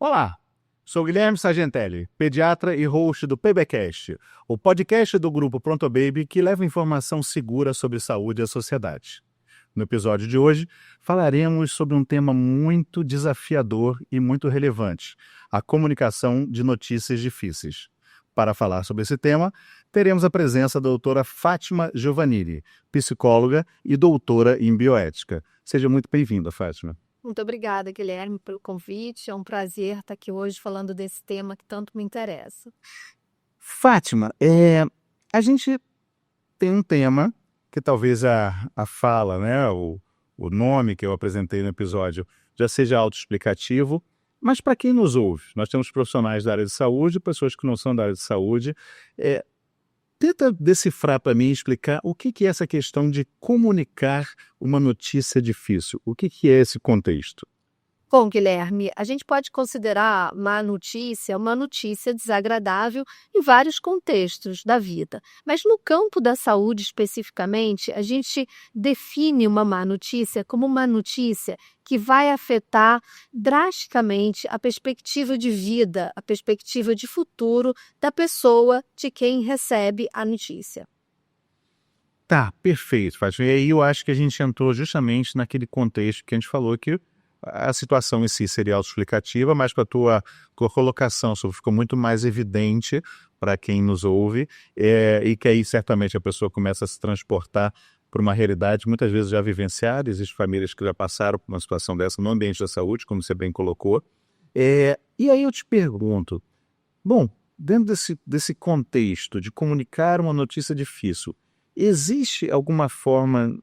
Olá, sou Guilherme Sargentelli, pediatra e host do PBcast, o podcast do grupo Pronto Baby que leva informação segura sobre saúde à sociedade. No episódio de hoje, falaremos sobre um tema muito desafiador e muito relevante, a comunicação de notícias difíceis. Para falar sobre esse tema, teremos a presença da doutora Fátima Giovannini, psicóloga e doutora em bioética. Seja muito bem-vinda, Fátima. Muito obrigada, Guilherme, pelo convite. É um prazer estar aqui hoje falando desse tema que tanto me interessa. Fátima, a gente tem um tema que talvez a fala, né, o nome que eu apresentei no episódio já seja autoexplicativo, mas para quem nos ouve, nós temos profissionais da área de saúde, pessoas que não são da área de saúde, tenta decifrar para mim, explicar o que é essa questão de comunicar uma notícia difícil. O que é esse contexto? Bom, Guilherme, a gente pode considerar má notícia uma notícia desagradável em vários contextos da vida. Mas no campo da saúde especificamente, a gente define uma má notícia como uma notícia que vai afetar drasticamente a perspectiva de vida, a perspectiva de futuro da pessoa de quem recebe a notícia. Tá, perfeito, Fátima. E aí eu acho que a gente entrou justamente naquele contexto que a gente falou que a situação em si seria autoexplicativa, mas com a tua colocação ficou muito mais evidente para quem nos ouve, e que aí certamente a pessoa começa a se transportar por uma realidade muitas vezes já vivenciada. Existem famílias que já passaram por uma situação dessa no ambiente da saúde, como você bem colocou. E aí eu te pergunto, bom, dentro desse contexto de comunicar uma notícia difícil, existe alguma forma,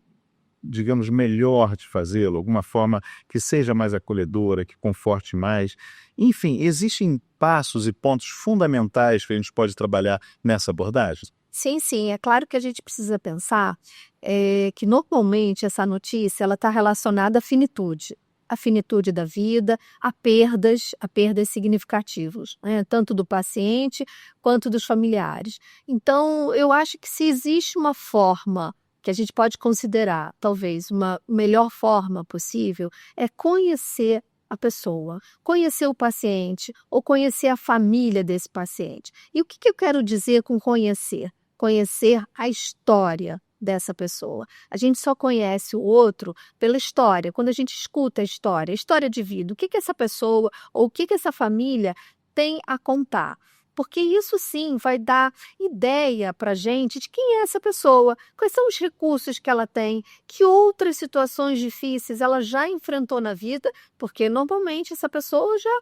digamos, melhor de fazê-lo, alguma forma que seja mais acolhedora, que conforte mais? Enfim, existem passos e pontos fundamentais que a gente pode trabalhar nessa abordagem? Sim, é claro que a gente precisa pensar que normalmente essa notícia ela está relacionada à finitude da vida, a perdas significativas, né? Tanto do paciente quanto dos familiares. Então, eu acho que se existe uma forma que a gente pode considerar, talvez, uma melhor forma possível, é conhecer a pessoa, conhecer o paciente ou conhecer a família desse paciente. E o que eu quero dizer com conhecer? Conhecer a história dessa pessoa. A gente só conhece o outro pela história, quando a gente escuta a história de vida, o que essa pessoa ou o que essa família tem a contar. Porque isso sim vai dar ideia para a gente de quem é essa pessoa, quais são os recursos que ela tem, que outras situações difíceis ela já enfrentou na vida, porque normalmente essa pessoa já,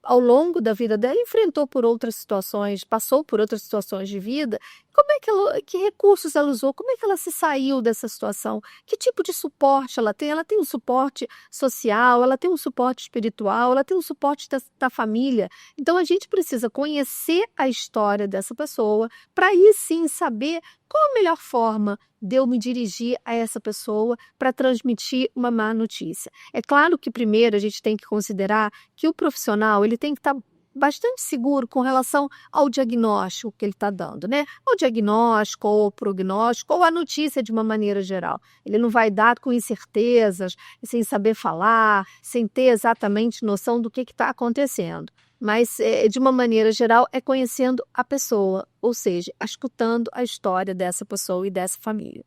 ao longo da vida dela, enfrentou por outras situações, passou por outras situações de vida. Como é que recursos ela usou? Como é que ela se saiu dessa situação? Que tipo de suporte ela tem? Ela tem um suporte social, ela tem um suporte espiritual, ela tem um suporte da família. Então a gente precisa conhecer a história dessa pessoa para aí sim saber qual a melhor forma de eu me dirigir a essa pessoa para transmitir uma má notícia. É claro que primeiro a gente tem que considerar que o profissional ele tem que estar bastante seguro com relação ao diagnóstico que ele está dando, né? O diagnóstico, ou o prognóstico, ou a notícia de uma maneira geral. Ele não vai dar com incertezas, sem saber falar, sem ter exatamente noção do que está acontecendo. Mas, de uma maneira geral, é conhecendo a pessoa, ou seja, escutando a história dessa pessoa e dessa família.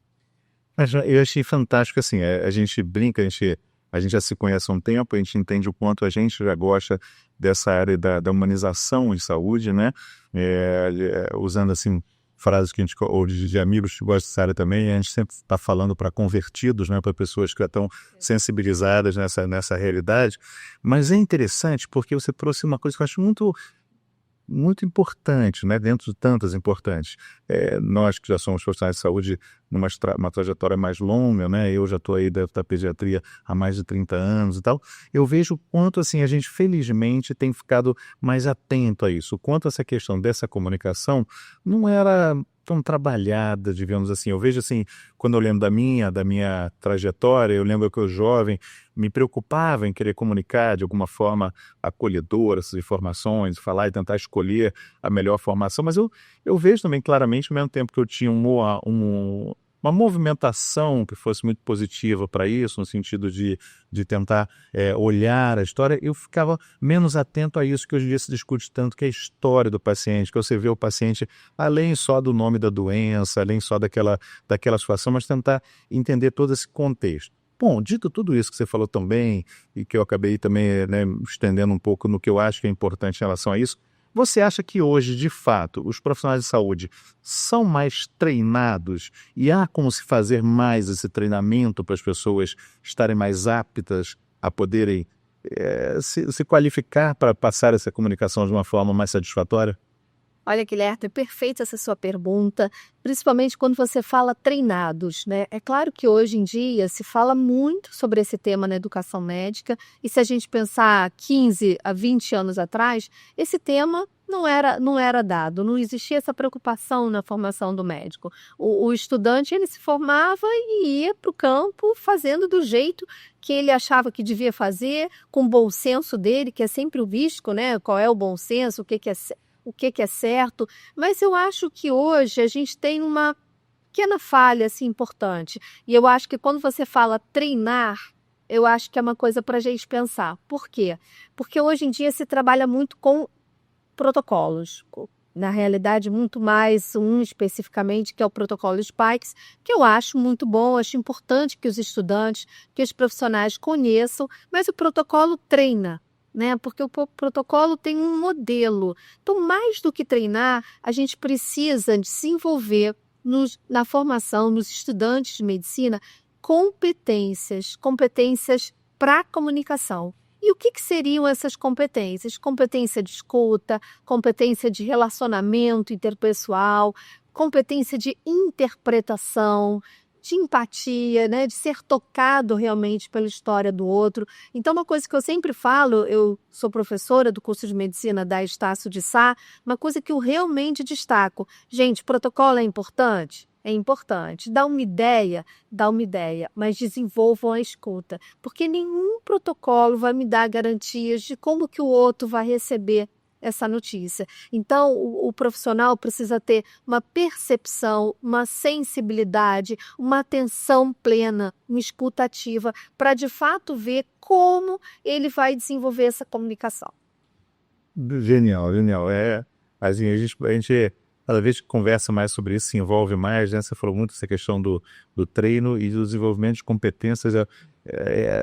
Mas eu achei fantástico, assim, a gente brinca, a gente já se conhece há um tempo, a gente entende o quanto a gente já gosta dessa área da humanização em saúde, né? Usando, assim, frases que a gente, ou de amigos que gostam dessa área também, a gente sempre está falando para convertidos, né? Para pessoas que já estão sensibilizadas nessa realidade. Mas é interessante porque você trouxe uma coisa que eu acho muito importante, né? Dentro de tantas importantes. Nós que já somos profissionais de saúde uma trajetória mais longa, né? Eu já estou aí da pediatria há mais de 30 anos e tal. Eu vejo o quanto, assim, a gente felizmente tem ficado mais atento a isso. O quanto essa questão dessa comunicação não era tão trabalhada, digamos assim. Eu vejo, assim, quando eu lembro da minha trajetória, eu lembro que eu jovem me preocupava em querer comunicar de alguma forma acolhedora essas informações, falar e tentar escolher a melhor formação, mas eu vejo também claramente, ao mesmo tempo que eu tinha uma uma movimentação que fosse muito positiva para isso, no sentido de tentar olhar a história, eu ficava menos atento a isso que hoje em dia se discute tanto, que é a história do paciente, que você vê o paciente além só do nome da doença, além só daquela situação, mas tentar entender todo esse contexto. Bom, dito tudo isso que você falou também, e que eu acabei também, né, estendendo um pouco no que eu acho que é importante em relação a isso, você acha que hoje, de fato, os profissionais de saúde são mais treinados e há como se fazer mais esse treinamento para as pessoas estarem mais aptas a poderem se qualificar para passar essa comunicação de uma forma mais satisfatória? Olha, Guilherme, é perfeita essa sua pergunta, principalmente quando você fala treinados, né? É claro que hoje em dia se fala muito sobre esse tema na educação médica, e se a gente pensar 15 a 20 anos atrás, esse tema não era dado, não existia essa preocupação na formação do médico. O estudante, ele se formava e ia para o campo fazendo do jeito que ele achava que devia fazer, com o bom senso dele, que é sempre o visto, né? Qual é o bom senso, o que é certo, mas eu acho que hoje a gente tem uma pequena falha assim, importante. E eu acho que quando você fala treinar, eu acho que é uma coisa para a gente pensar. Por quê? Porque hoje em dia se trabalha muito com protocolos. Na realidade, muito mais um especificamente, que é o protocolo Spikes, que eu acho muito bom, acho importante que os estudantes, que os profissionais conheçam, mas o protocolo treina, né? Porque o protocolo tem um modelo. Então, mais do que treinar, a gente precisa desenvolver na formação, nos estudantes de medicina, competências para a comunicação. E o que seriam essas competências? Competência de escuta, competência de relacionamento interpessoal, competência de interpretação, de empatia, né? De ser tocado realmente pela história do outro. Então, uma coisa que eu sempre falo, eu sou professora do curso de medicina da Estácio de Sá, uma coisa que eu realmente destaco. Gente, protocolo é importante? É importante. Dá uma ideia, mas desenvolvam a escuta, porque nenhum protocolo vai me dar garantias de como que o outro vai receber essa notícia. Então, o profissional precisa ter uma percepção, uma sensibilidade, uma atenção plena, uma escuta ativa, para de fato ver como ele vai desenvolver essa comunicação. Genial, genial. Assim, a gente cada vez que conversa mais sobre isso, se envolve mais, né? Você falou muito dessa questão do treino e do desenvolvimento de competências.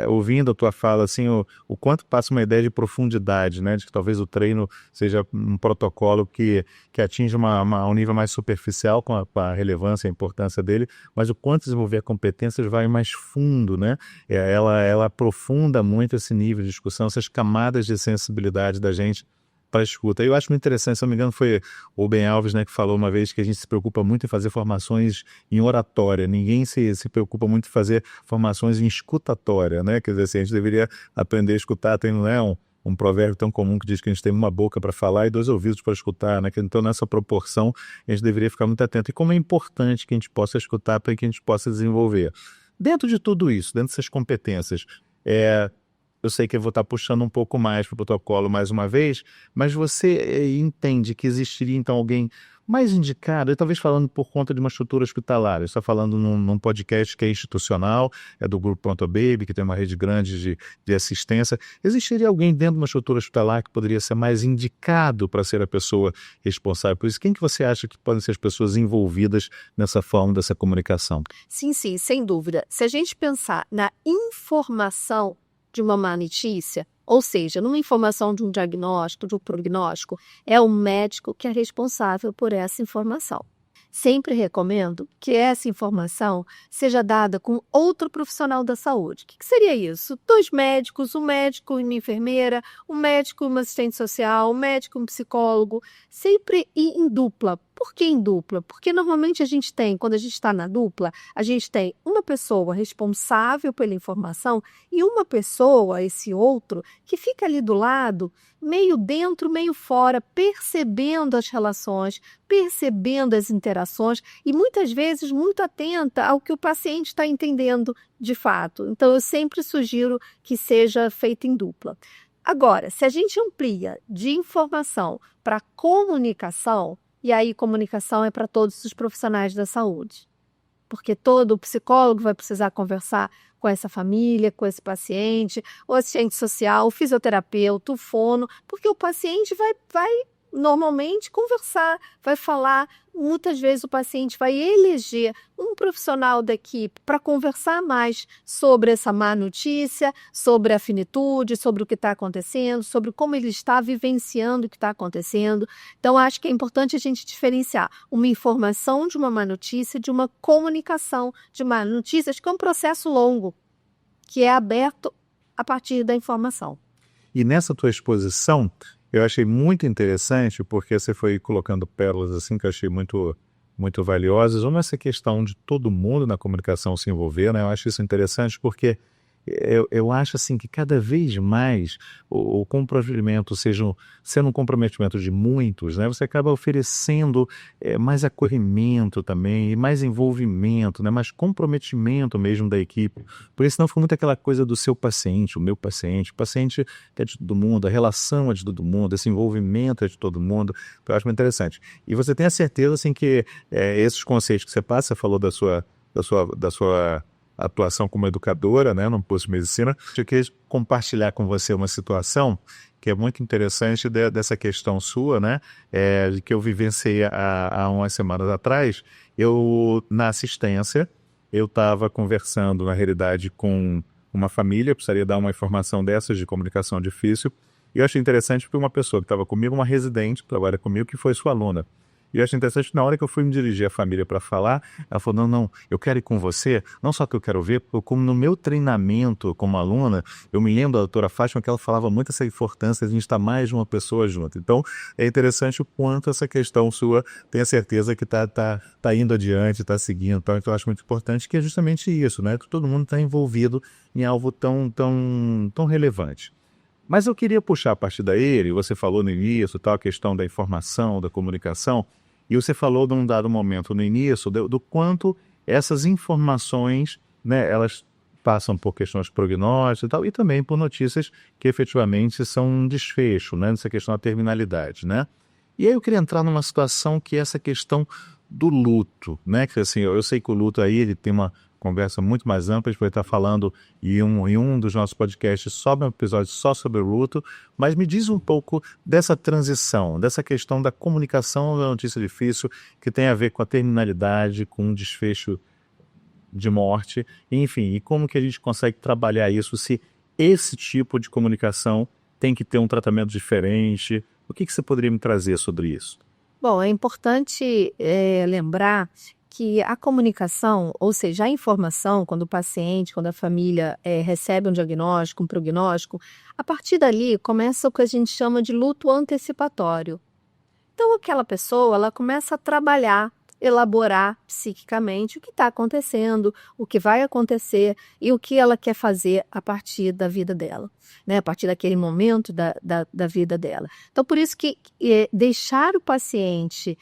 Ouvindo a tua fala, assim, o quanto passa uma ideia de profundidade, né? De que talvez o treino seja um protocolo que atinge um nível mais superficial com a relevância e a importância dele, mas o quanto desenvolver competências vai mais fundo, né? Ela aprofunda muito esse nível de discussão, essas camadas de sensibilidade da gente para a escuta. Eu acho muito interessante, se não me engano, foi o Ben Alves, né, que falou uma vez que a gente se preocupa muito em fazer formações em oratória, ninguém se preocupa muito em fazer formações em escutatória, né? Quer dizer, assim, a gente deveria aprender a escutar, não é um provérbio tão comum que diz que a gente tem uma boca para falar e 2 ouvidos para escutar, né? Então, nessa proporção, a gente deveria ficar muito atento. E como é importante que a gente possa escutar para que a gente possa desenvolver. Dentro de tudo isso, dentro dessas competências, eu sei que eu vou estar puxando um pouco mais para o protocolo mais uma vez, mas você entende que existiria então alguém mais indicado, e talvez falando por conta de uma estrutura hospitalar, eu estou falando num podcast que é institucional, é do Grupo Pronto Baby, que tem uma rede grande de assistência, existiria alguém dentro de uma estrutura hospitalar que poderia ser mais indicado para ser a pessoa responsável por isso? Quem que você acha que podem ser as pessoas envolvidas nessa forma dessa comunicação? Sim, sem dúvida. Se a gente pensar na informação de uma má notícia, ou seja, numa informação de um diagnóstico, de um prognóstico, é o médico que é responsável por essa informação. Sempre recomendo que essa informação seja dada com outro profissional da saúde. O que seria isso? 2 médicos, um médico e uma enfermeira, um médico e uma assistente social, um médico e um psicólogo, sempre em dupla. Por que em dupla? Porque normalmente quando a gente está na dupla, a gente tem uma pessoa responsável pela informação e uma pessoa, esse outro, que fica ali do lado, meio dentro, meio fora, percebendo as relações, percebendo as interações e muitas vezes muito atenta ao que o paciente está entendendo de fato. Então, eu sempre sugiro que seja feito em dupla. Agora, se a gente amplia de informação para comunicação, e aí comunicação é para todos os profissionais da saúde. porque todo psicólogo vai precisar conversar com essa família, com esse paciente, o assistente social, o fisioterapeuta, o fono, porque o paciente vai normalmente conversar, vai falar. Muitas vezes o paciente vai eleger um profissional da equipe para conversar mais sobre essa má notícia, sobre a finitude, sobre o que está acontecendo, sobre como ele está vivenciando o que está acontecendo. Então, acho que é importante a gente diferenciar uma informação de uma má notícia de uma comunicação de má notícias, que é um processo longo, que é aberto a partir da informação. E nessa tua exposição, eu achei muito interessante, porque você foi colocando pérolas assim que eu achei muito, muito valiosas. Uma, essa questão de todo mundo na comunicação se envolver, né? Eu acho isso interessante porque eu acho assim que cada vez mais o comprometimento, sendo um comprometimento de muitos, né? Você acaba oferecendo mais acolhimento também, e mais envolvimento, né? Mais comprometimento mesmo da equipe. Por isso não foi muito aquela coisa do seu paciente, o meu paciente. O paciente é de todo mundo, a relação é de todo mundo, esse envolvimento é de todo mundo. Eu acho muito interessante. E você tem a certeza assim que esses conceitos que você passa, você falou da sua atuação como educadora, né, no posto de medicina. Eu queria compartilhar com você uma situação que é muito interessante dessa questão sua, né, que eu vivenciei há umas semanas atrás. Eu, na assistência, eu estava conversando, na realidade, com uma família, precisaria dar uma informação dessas de comunicação difícil, e eu achei interessante porque uma pessoa que estava comigo, uma residente que trabalha comigo, que foi sua aluna. E eu achei interessante que na hora que eu fui me dirigir à família para falar, ela falou, não, eu quero ir com você, não só que eu quero ver, como no meu treinamento como aluna, eu me lembro da doutora Fátima que ela falava muito essa importância de a gente estar mais de uma pessoa junto. Então, é interessante o quanto essa questão sua tem a certeza que tá indo adiante, está seguindo. Então, eu acho muito importante que é justamente isso, né? Que todo mundo está envolvido em algo tão relevante. Mas eu queria puxar a partir daí, você falou no início, a questão da informação, da comunicação, e você falou de um dado momento no início do quanto essas informações, né, elas passam por questões de prognóstico e tal, e também por notícias que efetivamente são um desfecho, né, nessa questão da terminalidade, né? E aí eu queria entrar numa situação que é essa questão do luto, né? Que assim, eu sei que o luto aí ele tem uma conversa muito mais ampla, a gente vai estar falando em um dos nossos podcasts sobre um episódio só sobre o luto, mas me diz um pouco dessa transição, dessa questão da comunicação da notícia difícil, que tem a ver com a terminalidade, com um desfecho de morte, enfim, e como que a gente consegue trabalhar isso, se esse tipo de comunicação tem que ter um tratamento diferente. O que você poderia me trazer sobre isso? Bom, é importante lembrar que a comunicação, ou seja, a informação, quando o paciente, quando a família recebe um diagnóstico, um prognóstico, a partir dali começa o que a gente chama de luto antecipatório. Então, aquela pessoa, ela começa a trabalhar, elaborar psiquicamente o que está acontecendo, o que vai acontecer e o que ela quer fazer a partir da vida dela, né? A partir daquele momento da vida dela. Então, por isso que deixar o paciente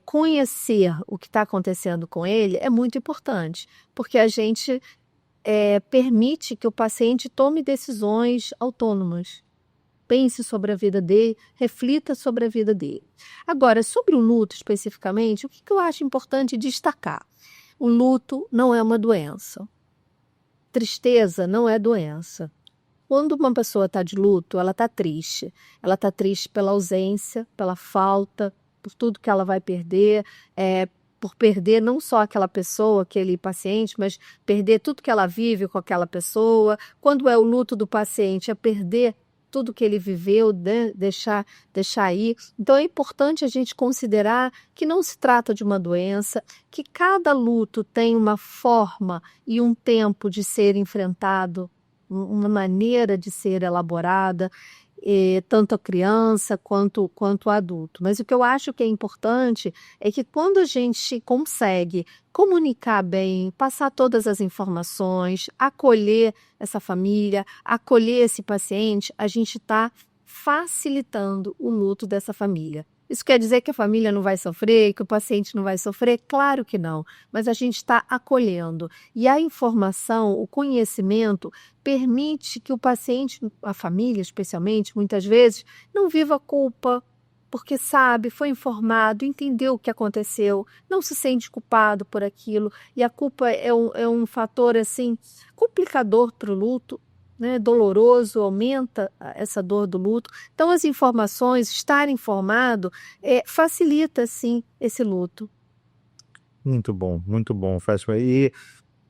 conhecer o que está acontecendo com ele é muito importante, porque a gente permite que o paciente tome decisões autônomas. Pense sobre a vida dele, reflita sobre a vida dele. Agora, sobre o luto especificamente, o que eu acho importante destacar? O luto não é uma doença. Tristeza não é doença. Quando uma pessoa está de luto, ela está triste. Ela está triste pela ausência, pela falta, por tudo que ela vai perder, por perder não só aquela pessoa, aquele paciente, mas perder tudo que ela vive com aquela pessoa. Quando é o luto do paciente, é perder tudo que ele viveu, né? deixar ir. Então é importante a gente considerar que não se trata de uma doença, que cada luto tem uma forma e um tempo de ser enfrentado, uma maneira de ser elaborada, tanto a criança quanto o adulto. Mas o que eu acho que é importante é que quando a gente consegue comunicar bem, passar todas as informações, acolher essa família, acolher esse paciente, a gente está facilitando o luto dessa família. Isso quer dizer que a família não vai sofrer, que o paciente não vai sofrer? Claro que não, mas a gente está acolhendo. E a informação, o conhecimento, permite que o paciente, a família especialmente, muitas vezes, não viva culpa, porque sabe, foi informado, entendeu o que aconteceu, não se sente culpado por aquilo, e a culpa é um fator assim complicador para o luto, né, doloroso, aumenta essa dor do luto. Então, as informações, estar informado, facilita, sim, esse luto. Muito bom, Fátima. E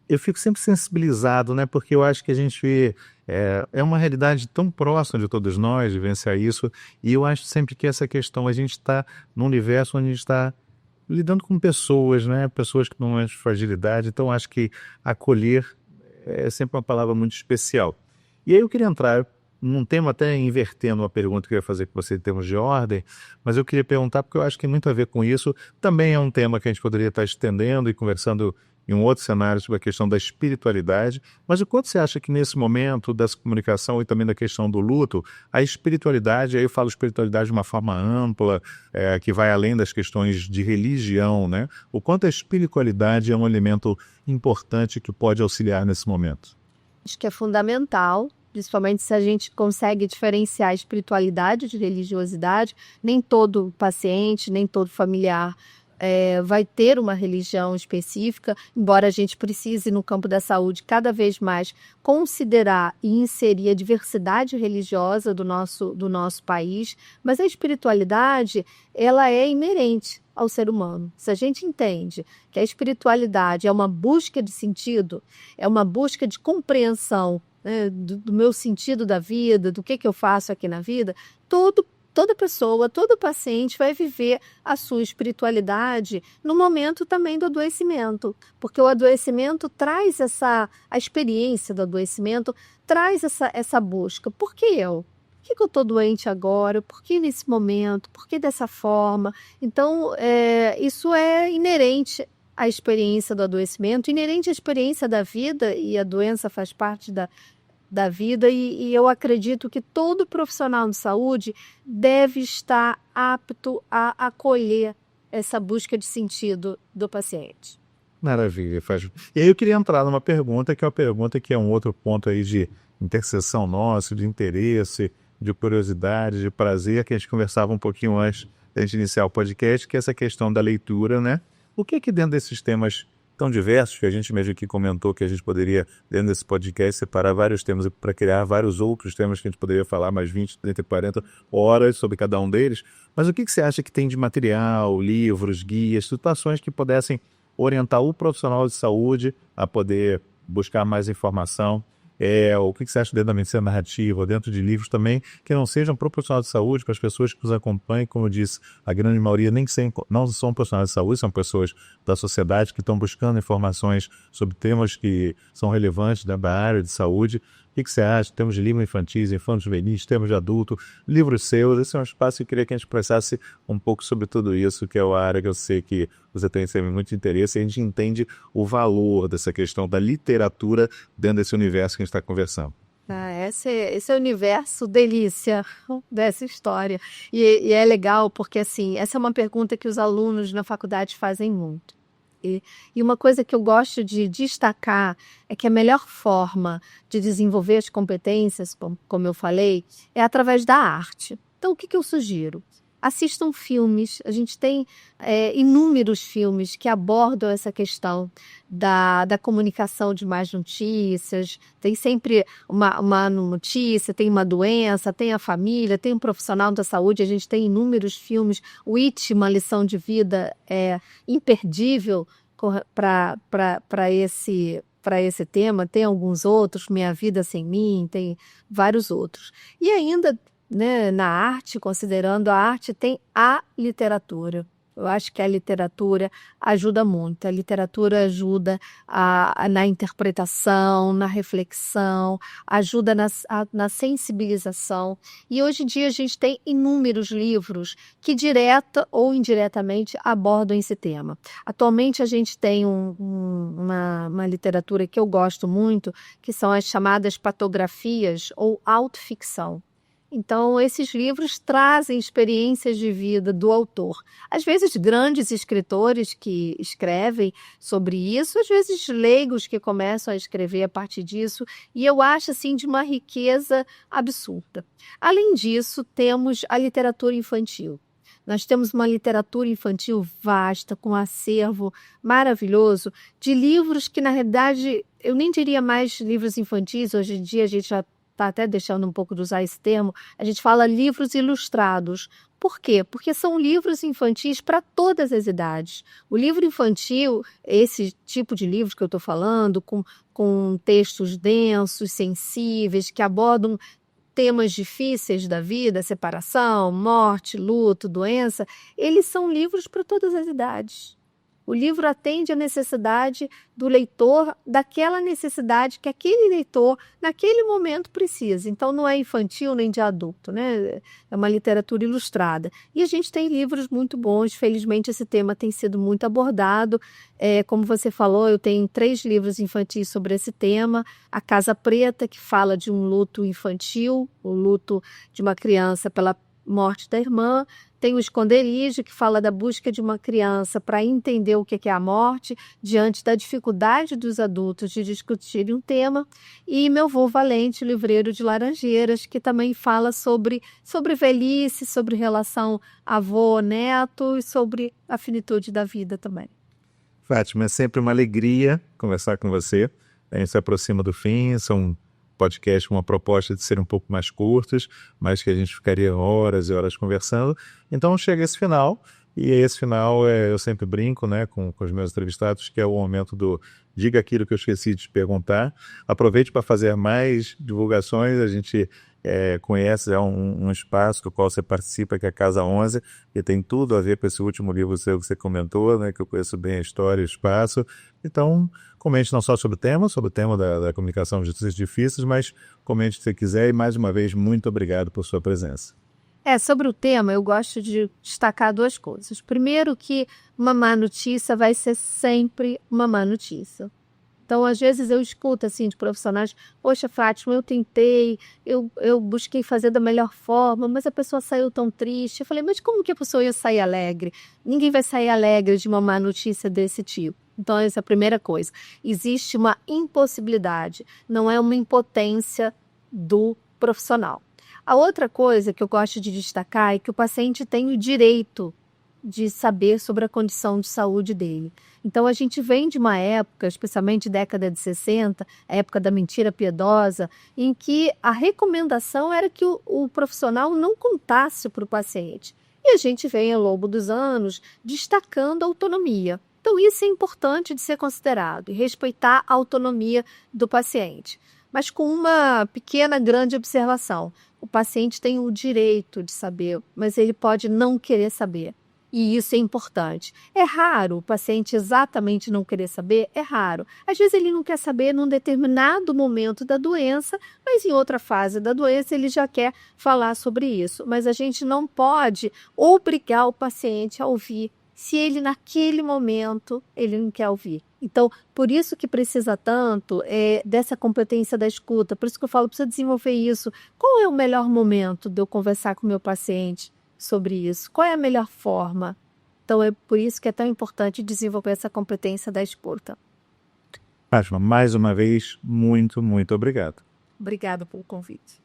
eu fico sempre sensibilizado, né? Porque eu acho que a gente é uma realidade tão próxima de todos nós, vivenciar isso, e eu acho sempre que essa questão, a gente está num universo onde a gente está lidando com pessoas, né? Pessoas que não têm fragilidade, então acho que acolher é sempre uma palavra muito especial. E aí eu queria entrar num tema, até invertendo uma pergunta que eu ia fazer com você em termos de ordem, mas eu queria perguntar, porque eu acho que tem muito a ver com isso, também é um tema que a gente poderia estar estendendo e conversando em um outro cenário sobre a questão da espiritualidade, mas o quanto você acha que nesse momento dessa comunicação e também da questão do luto, a espiritualidade, aí eu falo espiritualidade de uma forma ampla, que vai além das questões de religião, né? O quanto a espiritualidade é um elemento importante que pode auxiliar nesse momento? Acho que é fundamental, principalmente se a gente consegue diferenciar espiritualidade de religiosidade. Nem todo paciente, nem todo familiar vai ter uma religião específica, embora a gente precise, no campo da saúde, cada vez mais considerar e inserir a diversidade religiosa do nosso país, mas a espiritualidade, ela é inerente ao ser humano. Se a gente entende que a espiritualidade é uma busca de sentido, é uma busca de compreensão, né, do meu sentido da vida, do que eu faço aqui na vida, toda pessoa, todo paciente vai viver a sua espiritualidade no momento também do adoecimento, porque o adoecimento traz a experiência do adoecimento, traz essa busca. Por que eu? Por que eu estou doente agora? Por que nesse momento? Por que dessa forma? Então, isso é inerente à experiência do adoecimento, inerente à experiência da vida, e a doença faz parte da vida, e eu acredito que todo profissional de saúde deve estar apto a acolher essa busca de sentido do paciente. Maravilha, Fátima. E aí eu queria entrar numa pergunta, que é uma pergunta que é um outro ponto aí de interseção nosso, de interesse, de curiosidade, de prazer, que a gente conversava um pouquinho antes da gente iniciar o podcast, que é essa questão da leitura, né? O que que dentro desses temas tão diversos, que a gente mesmo aqui comentou que a gente poderia, dentro desse podcast, separar vários temas para criar vários outros temas que a gente poderia falar mais 20, 30, 40 horas sobre cada um deles, mas o que que você acha que tem de material, livros, guias, situações que pudessem orientar o profissional de saúde a poder buscar mais informação? O que você acha dentro da medicina narrativa, ou dentro de livros também, que não sejam para o profissional de saúde, para as pessoas que nos acompanham, como eu disse, a grande maioria não são profissionais de saúde, são pessoas da sociedade que estão buscando informações sobre temas que são relevantes da área de saúde. O que você acha? Temos de livros infantis, infantos juvenis, temos de adulto, livros seus. Esse é um espaço que eu queria que a gente conversasse um pouco sobre tudo isso, que é uma área que eu sei que você tem sempre muito interesse, e a gente entende o valor dessa questão da literatura dentro desse universo que a gente está conversando. Esse é o universo delícia dessa história. E é legal porque, assim, essa é uma pergunta que os alunos na faculdade fazem muito. E uma coisa que eu gosto de destacar é que a melhor forma de desenvolver as competências, como eu falei, é através da arte. Então, o que eu sugiro? Assistam filmes. A gente tem inúmeros filmes que abordam essa questão da comunicação de mais notícias. Tem sempre uma notícia, tem uma doença, tem a família, tem um profissional da saúde. A gente tem inúmeros filmes. O It, uma lição de vida, é imperdível para esse tema. Tem alguns outros, Minha Vida Sem Mim, tem vários outros. E ainda, né, na arte, considerando a arte, tem a literatura. Eu acho que a literatura ajuda muito. A literatura ajuda na interpretação, na reflexão, ajuda na sensibilização. E hoje em dia a gente tem inúmeros livros que direta ou indiretamente abordam esse tema. Atualmente a gente tem uma literatura que eu gosto muito, que são as chamadas patografias ou autoficção. Então, esses livros trazem experiências de vida do autor. Às vezes, grandes escritores que escrevem sobre isso, às vezes, leigos que começam a escrever a partir disso, e eu acho, assim, de uma riqueza absurda. Além disso, temos a literatura infantil. Nós temos uma literatura infantil vasta, com um acervo maravilhoso, de livros que, na realidade, eu nem diria mais livros infantis, hoje em dia a gente já está até deixando um pouco de usar esse termo, a gente fala livros ilustrados. Por quê? Porque são livros infantis para todas as idades. O livro infantil, esse tipo de livro que eu estou falando, com textos densos, sensíveis, que abordam temas difíceis da vida, separação, morte, luto, doença, eles são livros para todas as idades. O livro atende à necessidade do leitor, daquela necessidade que aquele leitor, naquele momento, precisa. Então, não é infantil nem de adulto, né? É uma literatura ilustrada. E a gente tem livros muito bons. Felizmente, esse tema tem sido muito abordado. Como você falou, eu tenho 3 livros infantis sobre esse tema. A Casa Preta, que fala de um luto infantil, o luto de uma criança pela morte da irmã. Tem o Esconderijo, que fala da busca de uma criança para entender o que é a morte, diante da dificuldade dos adultos de discutirem um tema. E Meu Vô Valente, livreiro de Laranjeiras, que também fala sobre velhice, sobre relação avô-neto e sobre a finitude da vida também. Fátima, é sempre uma alegria conversar com você. A gente se aproxima do fim, são podcast com uma proposta de serem um pouco mais curtos, mas que a gente ficaria horas e horas conversando. Então chega esse final, e esse final eu sempre brinco, né, com os meus entrevistados, que é o momento do diga aquilo que eu esqueci de te perguntar. Aproveite para fazer mais divulgações. A gente conhece um espaço do qual você participa, que é a Casa 11, que tem tudo a ver com esse último livro seu que você comentou, né, que eu conheço bem a história e o espaço. Então, comente não só sobre o tema da comunicação de notícias difíceis, mas comente o que você quiser. E, mais uma vez, muito obrigado por sua presença. Sobre o tema, eu gosto de destacar 2 coisas. Primeiro, que uma má notícia vai ser sempre uma má notícia. Então, às vezes eu escuto assim de profissionais: poxa, Fátima, eu tentei, eu busquei fazer da melhor forma, mas a pessoa saiu tão triste. Eu falei: mas como que a pessoa ia sair alegre? Ninguém vai sair alegre de uma má notícia desse tipo. Então, essa é a primeira coisa. Existe uma impossibilidade, não é uma impotência do profissional. A outra coisa que eu gosto de destacar é que o paciente tem o direito de saber sobre a condição de saúde dele. Então, a gente vem de uma época, especialmente década de 60, a época da mentira piedosa, em que a recomendação era que o profissional não contasse para o paciente. E a gente vem, ao longo dos anos, destacando a autonomia. Então, isso é importante de ser considerado, e respeitar a autonomia do paciente. Mas com uma pequena, grande observação: o paciente tem o direito de saber, mas ele pode não querer saber. E isso é importante. É raro o paciente exatamente não querer saber, é raro. Às vezes ele não quer saber num determinado momento da doença, mas em outra fase da doença ele já quer falar sobre isso. Mas a gente não pode obrigar o paciente a ouvir se ele naquele momento ele não quer ouvir. Então, por isso que precisa tanto dessa competência da escuta. Por isso que eu falo, precisa desenvolver isso. Qual é o melhor momento de eu conversar com o meu paciente sobre isso? Qual é a melhor forma? Então, é por isso que é tão importante desenvolver essa competência da escuta. Fátima, mais uma vez, muito, muito obrigado. Obrigada pelo convite.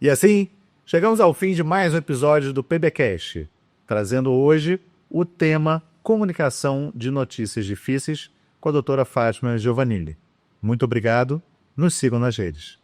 E assim, chegamos ao fim de mais um episódio do PBcast, trazendo hoje o tema Comunicação de Notícias Difíceis com a doutora Fátima Giovannilli. Muito obrigado, nos sigam nas redes.